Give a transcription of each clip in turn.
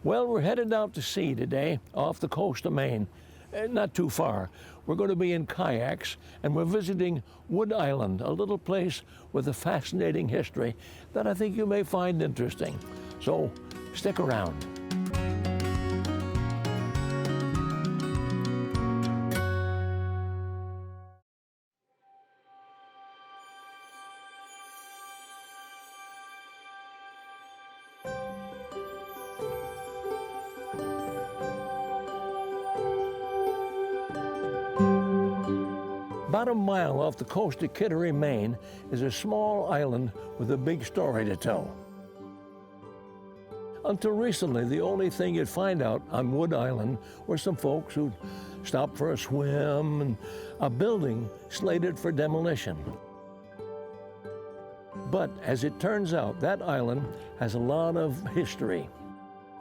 Well, we're headed out to sea today off the coast of Maine. Not too far. We're going to be in kayaks, and we're visiting Wood Island, a little place with a fascinating history that I think you may find interesting. So stick around. About a mile off the coast of Kittery, Maine, is a small island with a big story to tell. Until recently, the only thing you'd find out on Wood Island were some folks who'd stop for a swim and a building slated for demolition. But as it turns out, that island has a lot of history,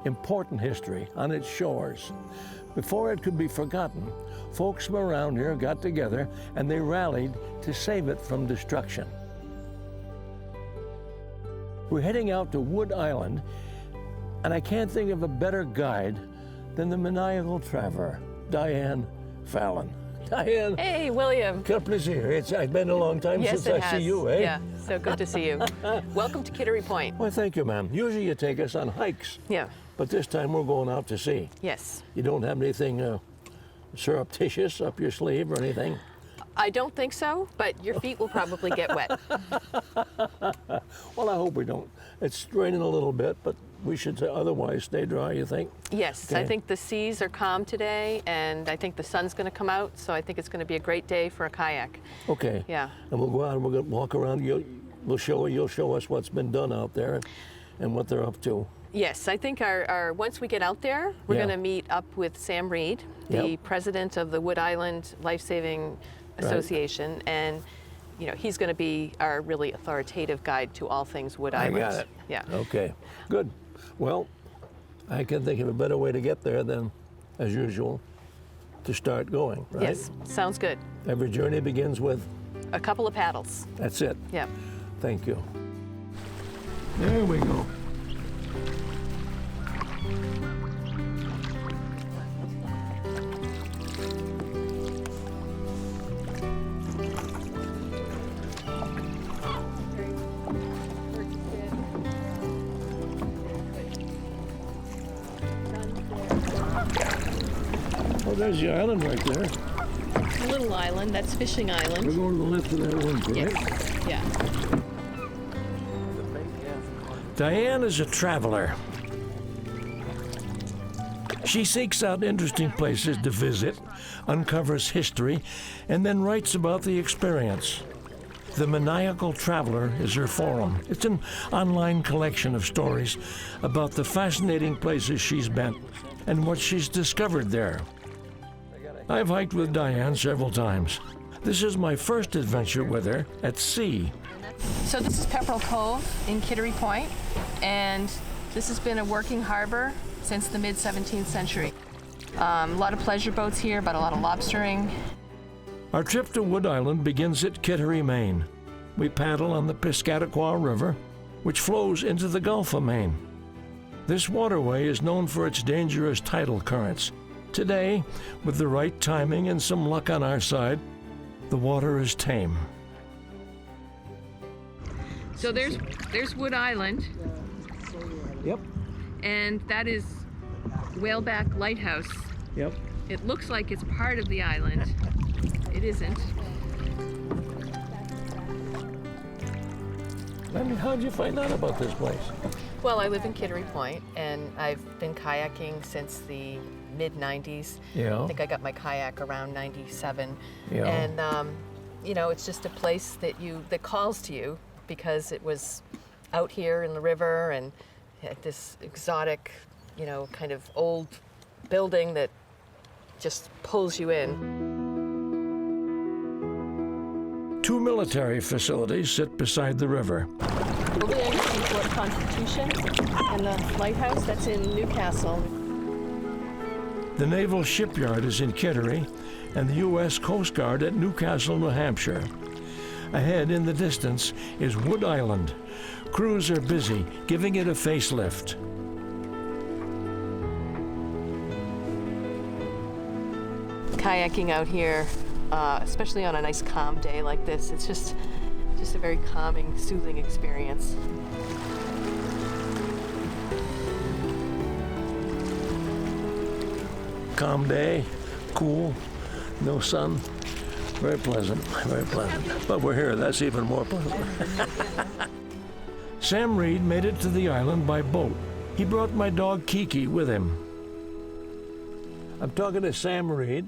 important history on its shores. Before it could be forgotten, folks from around here got together and they rallied to save it from destruction. We're heading out to Wood Island, and I can't think of a better guide than the maniacal traveler, Diane Fallon. Diane. Hey, William. Quel plaisir. It's been a long time since I see you, eh? Yeah, so good to see you. Welcome to Kittery Point. Well, thank you, ma'am. Usually you take us on hikes. Yeah. But this time we're going out to sea. Yes. You don't have anything surreptitious up your sleeve or anything? I don't think so, but your feet will probably get wet. Well, I hope we don't. It's raining a little bit, but we should otherwise stay dry, you think? Yes, Okay. I think the seas are calm today, and I think the sun's going to come out, so I think it's going to be a great day for a kayak. Okay. Yeah. And we'll go out and we're going to walk around. You'll show us what's been done out there and what they're up to. Yes, I think our once we get out there, we're Yeah. going to meet up with Sam Reed, the Yep. president of the Wood Island Life Saving Association, and he's going to be our really authoritative guide to all things Wood Island. I got it. Yeah. Okay, good. Well, I can think of a better way to get there than, as usual, to start going, right? Yes, sounds good. Every journey begins with, A couple of paddles. that's it. Yeah. Thank you. There we go. Oh, there's the island right there. A little island, that's Fishing We're Island. going to the left of that one, right? Yes. Yeah. Diane is a traveler. She seeks out interesting places to visit, uncovers history, and then writes about the experience. The Maniacal Traveler is her forum. It's an online collection of stories about the fascinating places she's been and what she's discovered there. I've hiked with Diane several times. This is my first adventure with her at sea. So this is Pepperell Cove in Kittery Point, and this has been a working harbor since the mid-17th century. A lot of pleasure boats here, but a lot of lobstering. Our trip to Wood Island begins at Kittery, Maine. We paddle on the Piscataqua River, which flows into the Gulf of Maine. This waterway is known for its dangerous tidal currents. Today, with the right timing and some luck on our side, the water is tame. So there's Wood Island, Yep, and that is Whaleback Lighthouse. yep. It looks like it's part of the island. It isn't. How'd you find out about this place? Well, I live in Kittery Point, and I've been kayaking since the mid-90s. Yeah. I think I got my kayak around 97. Yeah. And, it's just a place that calls to you because it was out here in the river and had this exotic, kind of old building that just pulls you in. Two military facilities sit beside the river. Building in Fort Constitution and the lighthouse that's in Newcastle. The Naval Shipyard is in Kittery, and the U.S. Coast Guard at Newcastle, New Hampshire. Ahead in the distance is Wood Island. Crews are busy, giving it a facelift. kayaking out here, especially on a nice calm day like this. It's just a very calming, soothing experience. Calm day, cool, no sun. Very pleasant, very pleasant. But we're here, that's even more pleasant. Sam Reed made it to the island by boat. He brought my dog Kiki with him. I'm talking to Sam Reed,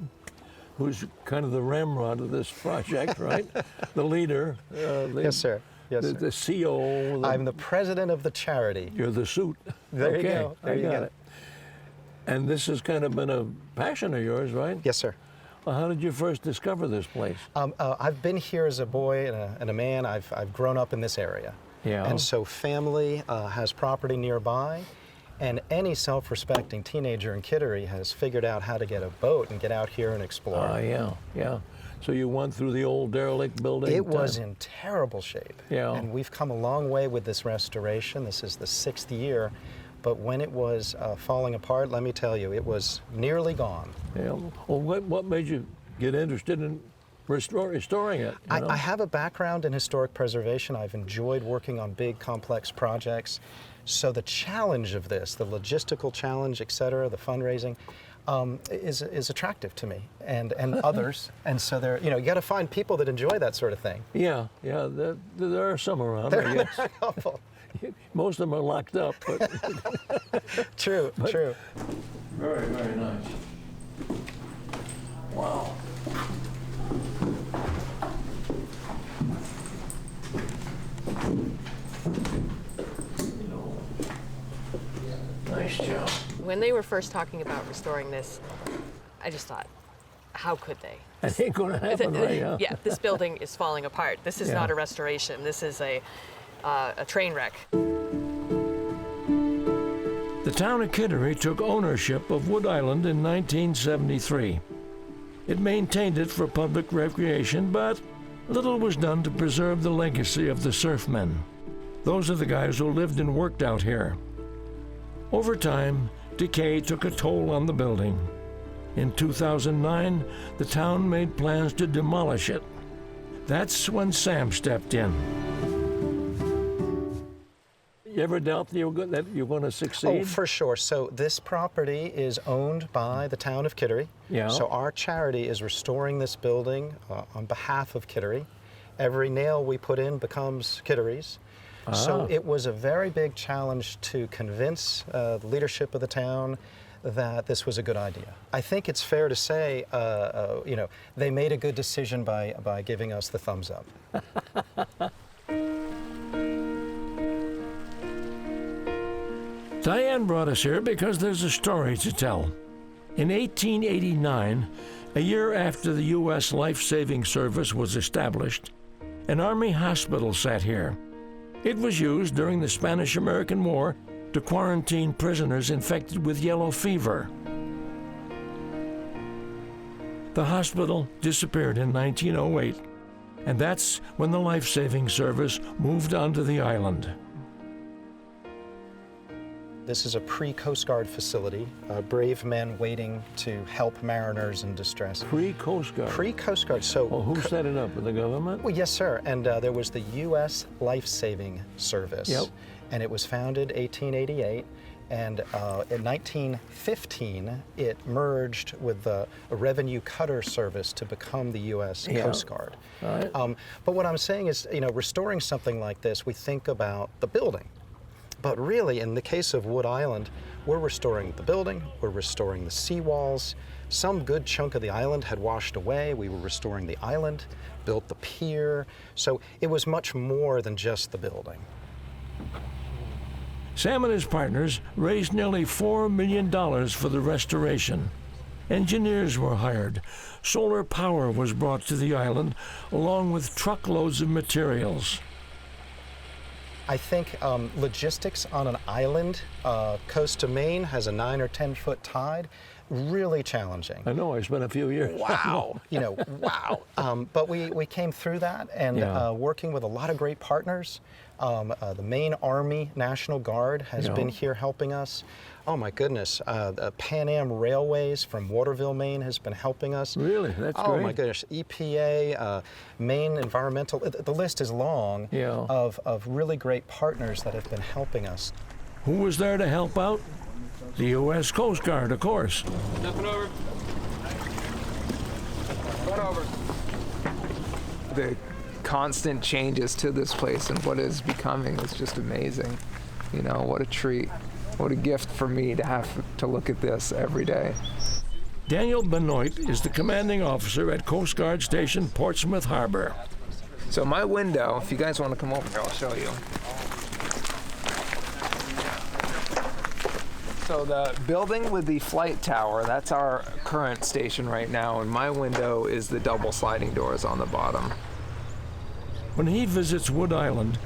who's kind of the ramrod of this project, right? The leader. Yes, sir. Yes, sir. The CO. I'm the president of the charity. You're the suit. There okay, you go. There I you got go. it. And this has kind of been a passion of yours, right? Yes, sir. Well, how did you first discover this place? I've been here as a boy and a man. I've grown up in this area. Yeah. And so family has property nearby, and any self-respecting teenager in Kittery has figured out how to get a boat and get out here and explore. Yeah. So you went through the old derelict building? It was in terrible shape. Yeah. And we've come a long way with this restoration. This is the 6th year. But when it was falling apart, let me tell you, it was nearly gone. Yeah. Well, what made you get interested in restoring it? You know? I have a background in historic preservation. I've enjoyed working on big, complex projects. So the challenge of this, the logistical challenge, et cetera, the fundraising, is attractive to me and others. And so you got to find people that enjoy that sort of thing. Yeah. There are some around, I guess. There are a couple. Most of them are locked up, but True. very, very nice. Wow. Nice job. When they were first talking about restoring this, I just thought, how could they? That ain't gonna happen, right? Huh? Yeah, this building is falling apart. This is Yeah. not a restoration. This is a train wreck. The town of Kittery took ownership of Wood Island in 1973. It maintained it for public recreation, but little was done to preserve the legacy of the surfmen. Those are the guys who lived and worked out here. Over time, decay took a toll on the building. In 2009, the town made plans to demolish it. That's when Sam stepped in. You ever doubt that you're going to succeed? Oh, for sure. So this property is owned by the town of Kittery. Yeah. So our charity is restoring this building on behalf of Kittery. Every nail we put in becomes Kittery's. So it was a very big challenge to convince the leadership of the town that this was a good idea. I think it's fair to say, they made a good decision by giving us the thumbs up. Diane brought us here because there's a story to tell. In 1889, a year after the U.S. Life-Saving Service was established, an Army hospital sat here. It was used during the Spanish-American War to quarantine prisoners infected with yellow fever. The hospital disappeared in 1908, and that's when the Life-Saving Service moved onto the island. This is a pre-Coast Guard facility, brave men waiting to help mariners in distress. Pre-Coast Guard? Pre-Coast Guard. So, Well, who set it up? The government? well, yes, sir. And there was the U.S. Life-Saving Service. Yep. And it was founded 1888. And in 1915, it merged with a revenue cutter service to become the U.S. Yeah. Coast Guard. Right. But what I'm saying is, restoring something like this, we think about the building. But really, in the case of Wood Island, we're restoring the building, we're restoring the seawalls. Some good chunk of the island had washed away. We were restoring the island, built the pier. So it was much more than just the building. Sam and his partners raised nearly $4 million for the restoration. Engineers were hired. Solar power was brought to the island, along with truckloads of materials. I think logistics on an island, coast to Maine, has a 9 or 10 foot tide, really challenging. I know, I spent a few years. Wow, wow. But we came through that, and Yeah. working with a lot of great partners, The Maine Army National Guard has Yeah. been here helping us. Oh my goodness, the Pan Am Railways from Waterville, Maine has been helping us. Really? That's Oh great. my goodness, EPA, Maine Environmental, the list is long Yeah. of really great partners that have been helping us. Who was there to help out? The U.S. Coast Guard, of course. Stepping over. Run over. The constant changes to this place and what it's becoming is just amazing. You know, what a treat. What a gift for me to have to look at this every day. Daniel Benoit is the commanding officer at Coast Guard Station Portsmouth Harbor. So my window, if you guys want to come over here, I'll show you. So the building with the flight tower, that's our current station right now, and my window is the double sliding doors on the bottom. When he visits Wood Island,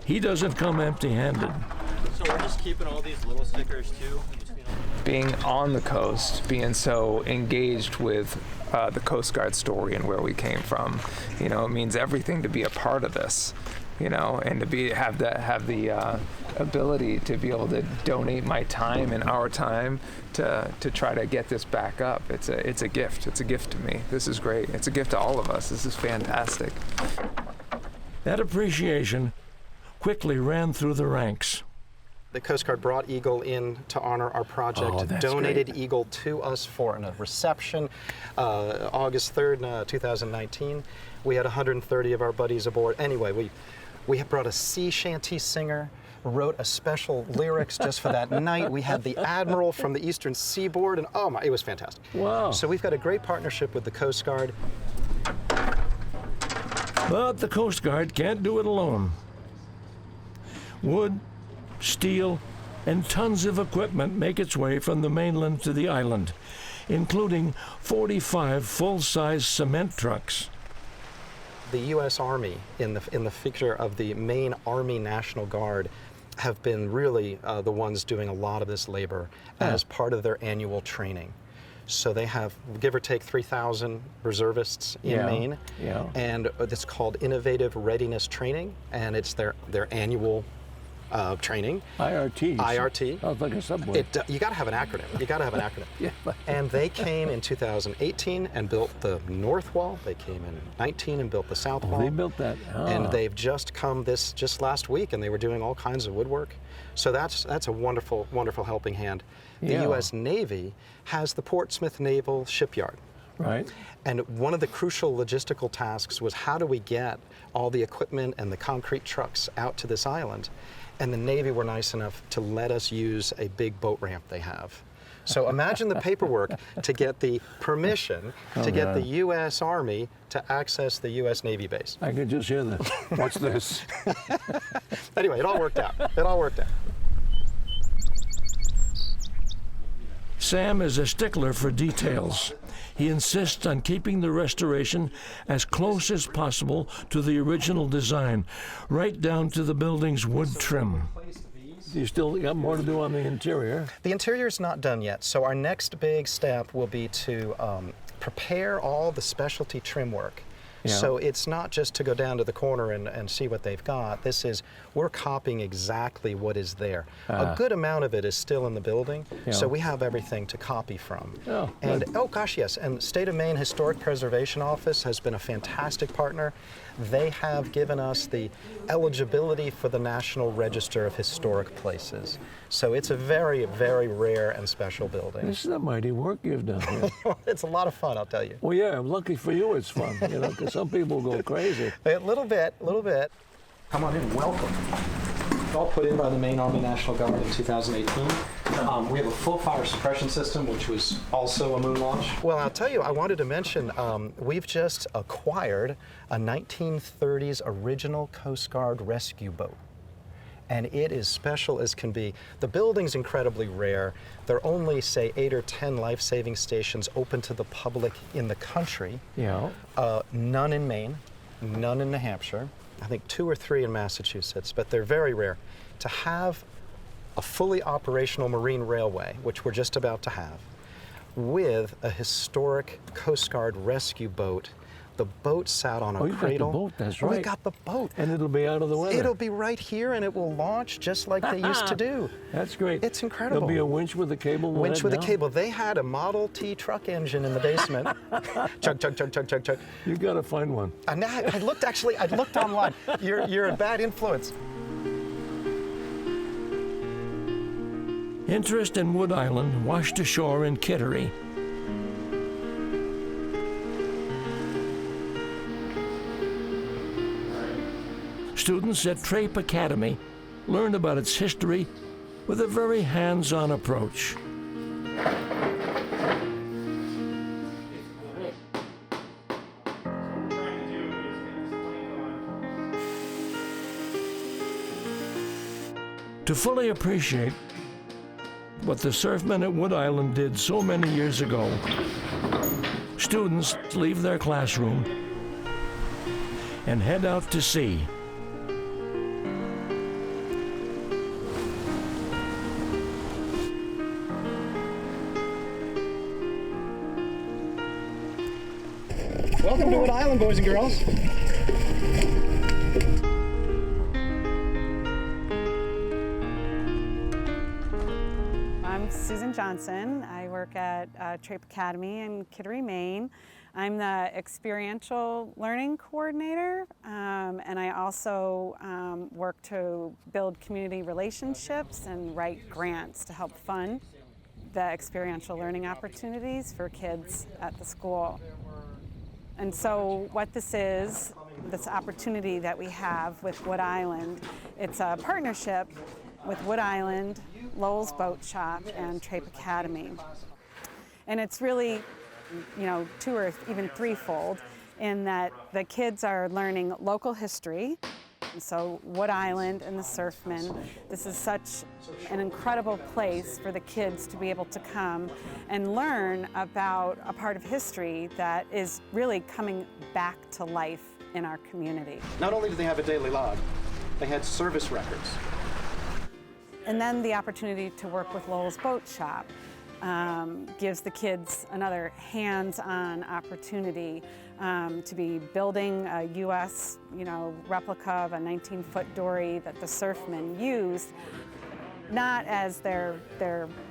he doesn't come empty-handed. So we're just keeping all these little stickers too? Being on the coast, being so engaged with the Coast Guard story and where we came from, you know, it means everything to be a part of this, you know, and to have the ability to be able to donate my time and our time to try to get this back up. It's a gift. It's a gift to me. This is great. It's a gift to all of us. This is fantastic. That appreciation quickly ran through the ranks. The Coast Guard brought Eagle in to honor our project, Oh, that's donated great. Eagle to us for a reception August 3rd, 2019. We had 130 of our buddies aboard. Anyway, we had brought a sea shanty singer, wrote a special lyrics just for that night. We had the Admiral from the Eastern Seaboard, and oh my, it was fantastic. Wow. So we've got a great partnership with the Coast Guard. But the Coast Guard can't do it alone. Wood, steel, and tons of equipment make its way from the mainland to the island, including 45 full-size cement trucks. The U.S. Army, in the figure of the Maine Army National Guard, have been really the ones doing a lot of this labor as part of their annual training. So they have, give or take, 3,000 reservists in Yeah, Maine, yeah. and it's called Innovative Readiness Training, and it's their annual training. IRT. IRT. Sounds like a subway. You got to have an acronym. You got to have an acronym. Yeah. And they came in 2018 and built the North Wall. They came in 19 and built the South Wall. They built that. And Ah. they've just come just last week, and they were doing all kinds of woodwork. So that's a wonderful, wonderful helping hand. The Yeah. U.S. Navy has the Portsmouth Naval Shipyard. Right. And one of the crucial logistical tasks was how do we get all the equipment and the concrete trucks out to this island? And the Navy were nice enough to let us use a big boat ramp they have. So imagine the paperwork to get the permission to get God. the U.S. Army to access the U.S. Navy base. I can just hear this. What's this? Anyway, it all worked out. It all worked out. Sam is a stickler for details. He insists on keeping the restoration as close as possible to the original design, right down to the building's wood trim. You still got more to do on the interior. The interior's not done yet, so our next big step will be to prepare all the specialty trim work. Yeah. So it's not just to go down to the corner and see what they've got. We're copying exactly what is there. A good amount of it is still in the building, Yeah. so we have everything to copy from. Oh, and good. oh gosh, yes, and State of Maine Historic Preservation Office has been a fantastic partner. They have given us the eligibility for the National Register of Historic Places. So it's a very, very rare and special building. This is a mighty work you've done here. It's a lot of fun, I'll tell you. Well, yeah, lucky for you it's fun, you know, because some people go crazy. A little bit, a little bit. Come on in, welcome. All put in by the Maine Army National Guard in 2018. We have a full fire suppression system, which was also a moon launch. Well, I'll tell you, I wanted to mention, we've just acquired a 1930s original Coast Guard rescue boat. And it is special as can be. The building's incredibly rare. There are only, say, 8 or 10 life-saving stations open to the public in the country. Yeah. None in Maine, none in New Hampshire. I think 2 or 3 in Massachusetts, but they're very rare. To have a fully operational marine railway, which we're just about to have, with a historic Coast Guard rescue boat The boat sat on a Oh, you got the cradle. boat, that's We right. got the boat. And it'll be out of the weather. It'll be right here, and it will launch just like they used to do. That's great. It's incredible. There'll be a winch with a cable. we'll Winch head with a down. cable. They had a Model T truck engine in the basement. Chug, chug, chug, chug, chug, chug. You got to find one. And I looked online. You're a bad influence. Interest in Wood Island washed ashore in Kittery. Students at Trape Academy learned about its history with a very hands-on approach. To fully appreciate what the surfmen at Wood Island did so many years ago, students leave their classroom and head out to sea. Welcome to Wood Island, boys and girls. I'm Susan Johnson. I work at Trape Academy in Kittery, Maine. I'm the experiential learning coordinator, and I also work to build community relationships and write grants to help fund the experiential learning opportunities for kids at the school. And so what this is, this opportunity that we have with Wood Island, it's a partnership with Wood Island, Lowell's Boat Shop, and Trape Academy. And it's really, two or even threefold in that the kids are learning local history. And so Wood Island and the Surfmen, this is such an incredible place for the kids to be able to come and learn about a part of history that is really coming back to life in our community. Not only did they have a daily log, they had service records. And then the opportunity to work with Lowell's Boat Shop gives the kids another hands-on opportunity to be building a U.S. replica of a 19-foot dory that the surfmen used, not as their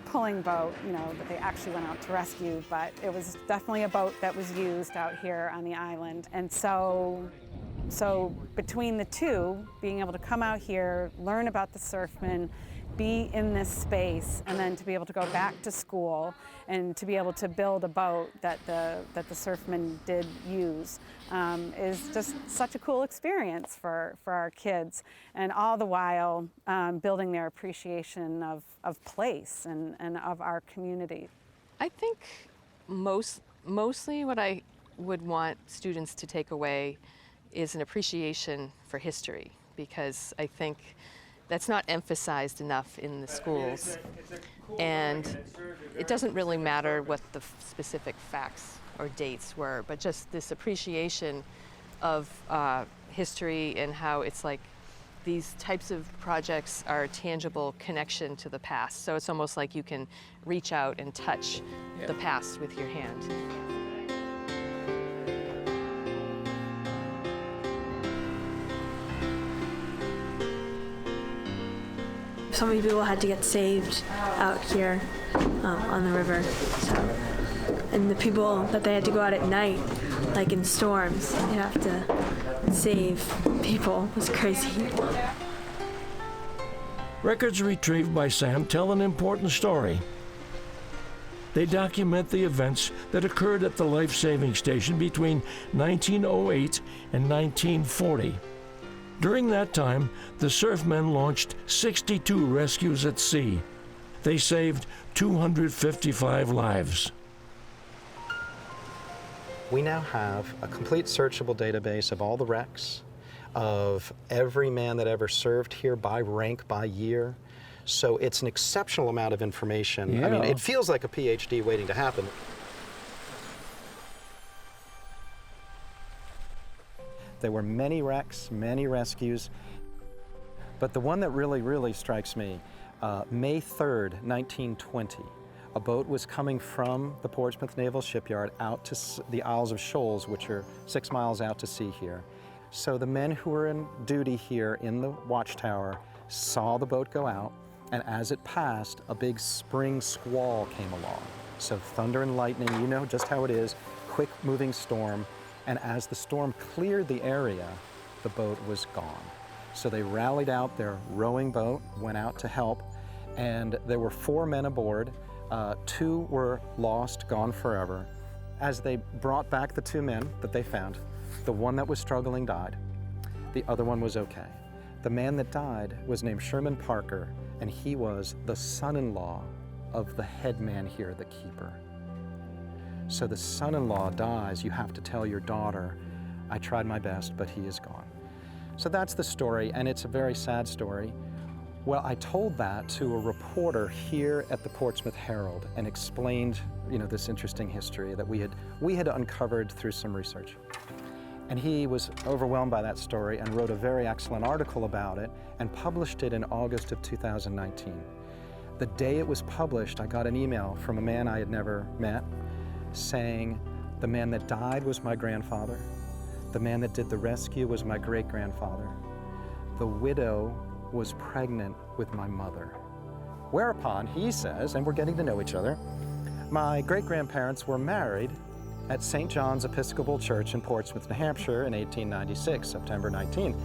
pulling boat, that they actually went out to rescue, but it was definitely a boat that was used out here on the island. And so between the two, being able to come out here, learn about the surfmen, be in this space, and then to be able to go back to school and to be able to build a boat that the surfmen did use is just such a cool experience for our kids, and all the while building their appreciation of place and of our community. I think mostly what I would want students to take away is an appreciation for history, because I think that's not emphasized enough in the schools. And it doesn't really matter what the specific facts or dates were, but just this appreciation of history and how it's like these types of projects are a tangible connection to the past. So it's almost like you can reach out and touch the past with your hand. So many people had to get saved out here on the river. And the people that they had to go out at night, like in storms, they have to save people. It was crazy. Records retrieved by Sam tell an important story. They document the events that occurred at the life-saving station between 1908 and 1940. During that time, the surfmen launched 62 rescues at sea. They saved 255 lives. We now have a complete searchable database of all the wrecks, of every man that ever served here by rank, by year. So it's an exceptional amount of information. Yeah. I mean, it feels like a PhD waiting to happen. There were many wrecks, many rescues, but the one that really strikes me, May 3rd, 1920, A boat was coming from the Portsmouth Naval Shipyard out to the Isles of Shoals, which are 6 miles out to sea here. So the men who were in duty here in the watchtower saw the boat go out, and as it passed, a big spring squall came along. So thunder and lightning, you know just how it is, quick moving storm, and as the storm cleared the area, the boat was gone. So they rallied out their rowing boat, went out to help, and there were 4 men aboard. 2 were lost, gone forever. As they brought back the 2 men that they found, the one that was struggling died. The other one was okay. The man that died was named Sherman Parker, and he was the son-in-law of the head man here, the keeper. So the son-in-law dies, you have to tell your daughter, I tried my best, but he is gone. So that's the story, and it's a very sad story. Well, I told that to a reporter here at the Portsmouth Herald and explained, this interesting history that we had uncovered through some research. And he was overwhelmed by that story and wrote a very excellent article about it and published it in August of 2019. The day it was published, I got an email from a man I had never met saying, the man that died was my grandfather. The man that did the rescue was my great-grandfather. The widow was pregnant with my mother. Whereupon he says, and we're getting to know each other, my great-grandparents were married at St. John's Episcopal Church in Portsmouth, New Hampshire in 1896, September 19.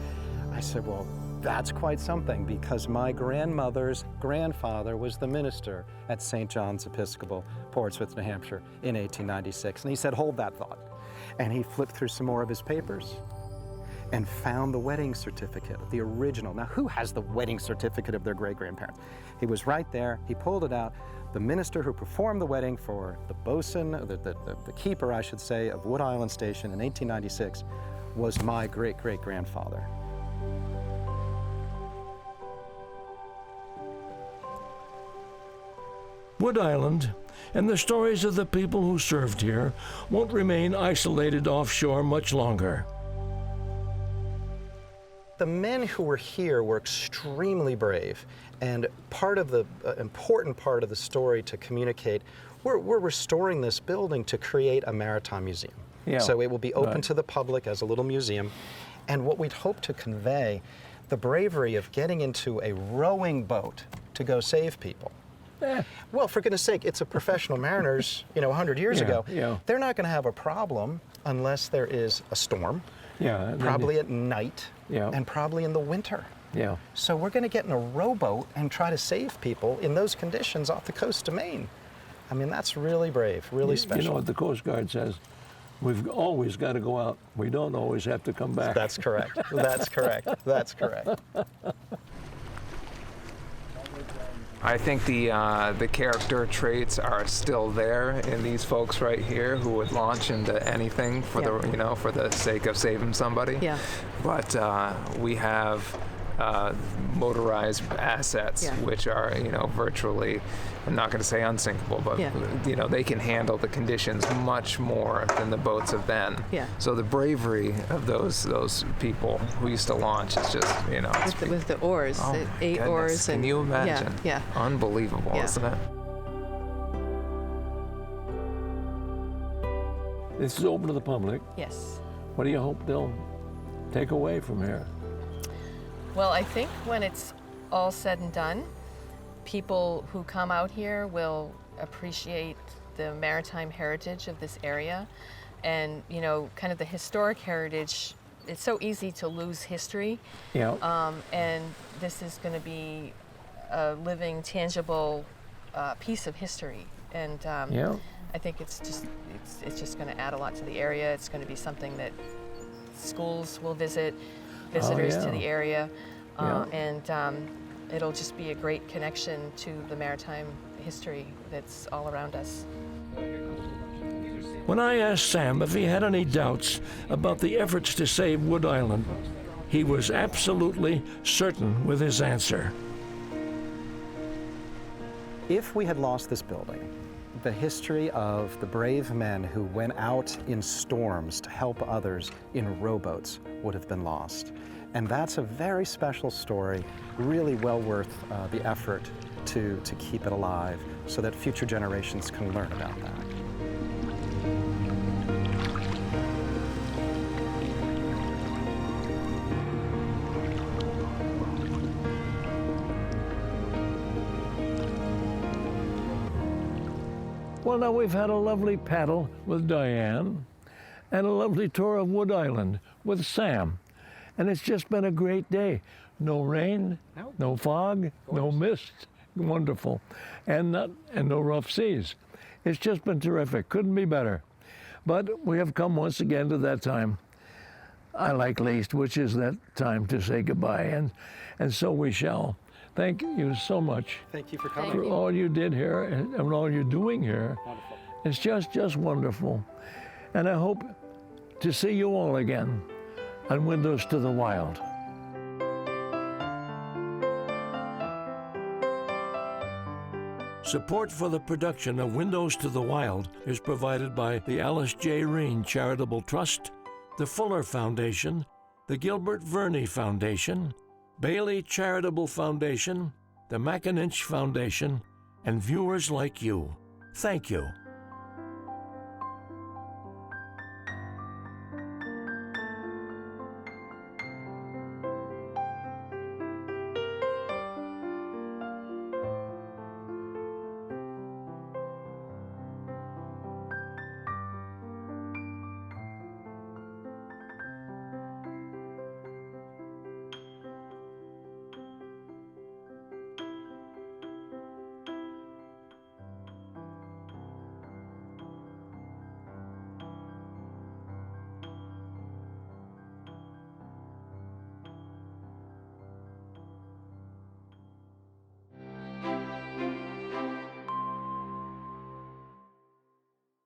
I said, well, that's quite something because my grandmother's grandfather was the minister at St. John's Episcopal, Portsmouth, New Hampshire in 1896. And he said, hold that thought. And he flipped through some more of his papers and found the wedding certificate, the original. Now, who has the wedding certificate of their great-grandparents? He was right there. He pulled it out. The minister who performed the wedding for the bosun, the keeper, I should say, of Wood Island Station in 1896 was my great-great-grandfather. Wood Island and the stories of the people who served here won't remain isolated offshore much longer. The men who were here were extremely brave, and part of the important part of the story to communicate, we're restoring this building to create a maritime museum. Yeah. So it will be open Right. to the public as a little museum, and what we'd hope to convey, the bravery of getting into a rowing boat to go save people. Well, for goodness sake, it's a professional mariners, 100 years ago. Yeah. They're not going to have a problem unless there is a storm, Yeah. and then probably at night, Yeah. and probably in the winter. Yeah. So we're going to get in a rowboat and try to save people in those conditions off the coast of Maine. I mean, that's really brave, really special. You know what the Coast Guard says? We've always got to go out. We don't always have to come back. That's correct. That's correct. That's correct. I think the character traits are still there in these folks right here who would launch into anything for the for the sake of saving somebody. Yeah. But we have motorized assets which are virtually, I'm not going to say unsinkable, but they can handle the conditions much more than the boats of then. Yeah. So the bravery of those people who used to launch is just it's With the oars, oh the my 8 goodness. oars. Can you imagine? Yeah. Unbelievable, Yeah. isn't it? This is open to the public. Yes. What do you hope they'll take away from here? Well, I think when it's all said and done, people who come out here will appreciate the maritime heritage of this area and, kind of the historic heritage. It's so easy to lose history. Yeah. And this is going to be a living, tangible piece of history. And Yeah. I think it's just going to add a lot to the area. It's going to be something that schools will visit, visitors to yeah. the area, Yeah. and it'll just be a great connection to the maritime history that's all around us. When I asked Sam if he had any doubts about the efforts to save Wood Island, he was absolutely certain with his answer. If we had lost this building, the history of the brave men who went out in storms to help others in rowboats would have been lost. And that's a very special story, really well worth the effort to keep it alive so that future generations can learn about that. Well, now we've had a lovely paddle with Diane and a lovely tour of Wood Island with Sam. And it's just been a great day. No rain, no fog, no mist. Wonderful. And no rough seas. It's just been terrific. Couldn't be better. But we have come once again to that time I like least, which is that time to say goodbye. And so we shall. Thank you so much. Thank you for coming. For all you did here and all you're doing here. Wonderful. It's just wonderful. And I hope to see you all again on Windows to the Wild. Support for the production of Windows to the Wild is provided by the Alice J. Reen Charitable Trust, the Fuller Foundation, the Gilbert Verney Foundation, Bailey Charitable Foundation, the Macinich Foundation, and viewers like you. Thank you.